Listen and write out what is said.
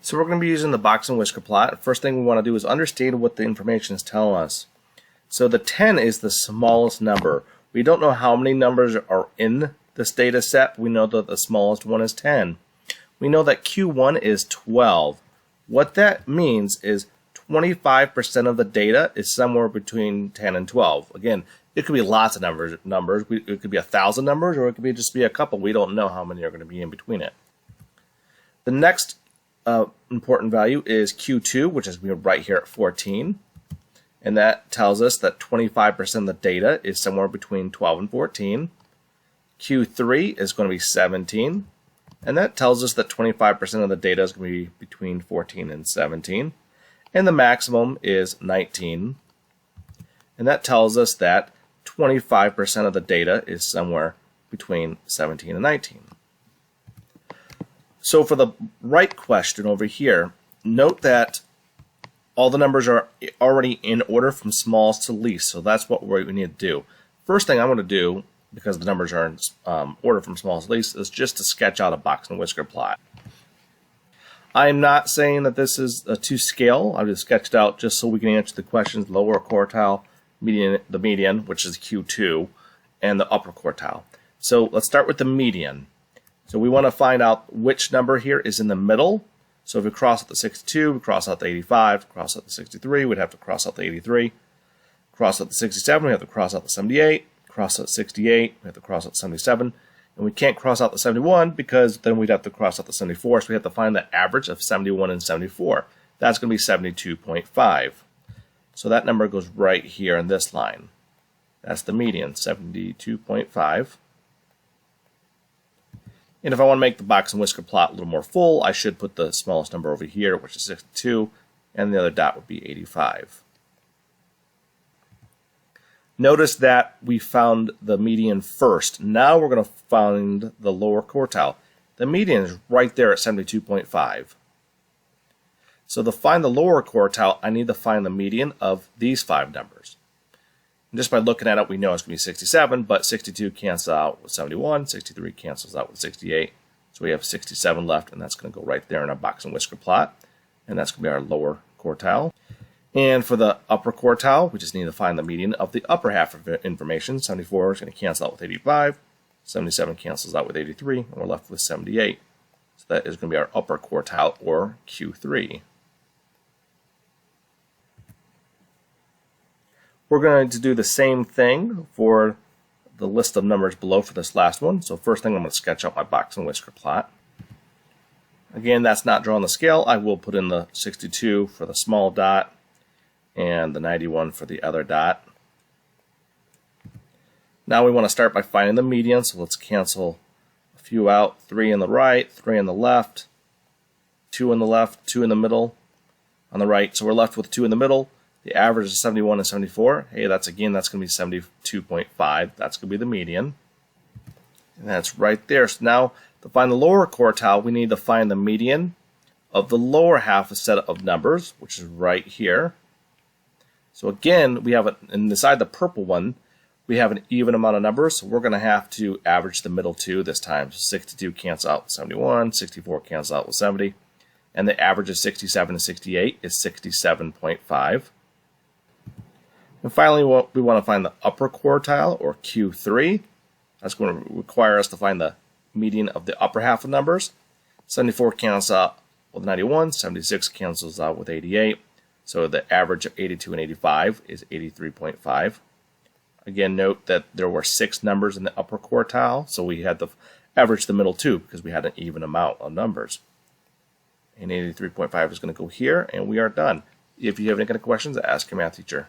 So we're going to be using the Box-and-Whisker plot. First thing we want to do is understand what the information is telling us. So the 10 is the smallest number. We don't know how many numbers are in this data set. We know that the smallest one is 10. We know that Q1 is 12. What that means is 25% of the data is somewhere between 10 and 12. Again, it could be lots of numbers. It could be 1,000 numbers, or it could be just be a couple. We don't know how many are going to be in between it. The next important value is Q2, which is right here at 14. And that tells us that 25% of the data is somewhere between 12 and 14. Q3 is going to be 17. And that tells us that 25% of the data is going to be between 14 and 17. And the maximum is 19. And that tells us that 25% of the data is somewhere between 17 and 19. So for the right question over here, note that all the numbers are already in order from smallest to least. So that's what we need to do. First thing I'm going to do, because the numbers are in order from smallest to least, is just to sketch out a Box-and-Whisker plot. I'm not saying that this is to scale. I've just sketched out just so we can answer the questions: lower quartile, the median, which is Q2, and the upper quartile. So let's start with the median. So we want to find out which number here is in the middle. So if we cross out the 62, we cross out the 85, cross out the 63, we'd have to cross out the 83. Cross out the 67, we have to cross out the 78. Cross out 68, we have to cross out 77. And we can't cross out the 71 because then we'd have to cross out the 74. So we have to find the average of 71 and 74. That's going to be 72.5. So that number goes right here in this line. That's the median, 72.5. And if I want to make the Box-and-Whisker plot a little more full, I should put the smallest number over here, which is 62, and the other dot would be 85. Notice that we found the median first. Now we're going to find the lower quartile. The median is right there at 72.5. So to find the lower quartile, I need to find the median of these 5 numbers. And just by looking at it, we know it's going to be 67, but 62 cancels out with 71, 63 cancels out with 68. So we have 67 left, and that's going to go right there in our Box-and-Whisker plot. And that's going to be our lower quartile. And for the upper quartile, we just need to find the median of the upper half of the information. 74 is going to cancel out with 85. 77 cancels out with 83, and we're left with 78. So that is going to be our upper quartile, or Q3. We're going to do the same thing for the list of numbers below for this last one. So first thing, I'm going to sketch out my Box-and-Whisker plot. Again, that's not drawn the scale. I will put in the 62 for the small dot and the 91 for the other dot. Now we want to start by finding the median, so let's cancel a few out. 3 on the right, 3 on the left, 2 on the left, 2 in the middle, on the right. So we're left with 2 in the middle. The average is 71 and 74. Hey, that's going to be 72.5. That's going to be the median. And that's right there. So now to find the lower quartile, we need to find the median of the lower half of set of numbers, which is right here. So again, we have inside the purple one, we have an even amount of numbers, so we're going to have to average the middle 2 this time. So 62 cancels out with 71, 64 cancels out with 70, and the average of 67 and 68 is 67.5. And finally, we want to find the upper quartile, or Q3. That's going to require us to find the median of the upper half of numbers. 74 cancels out with 91, 76 cancels out with 88. So the average of 82 and 85 is 83.5. Again, note that there were 6 numbers in the upper quartile, so we had to average the middle 2 because we had an even amount of numbers. And 83.5 is going to go here, and we are done. If you have any kind of questions, ask your math teacher.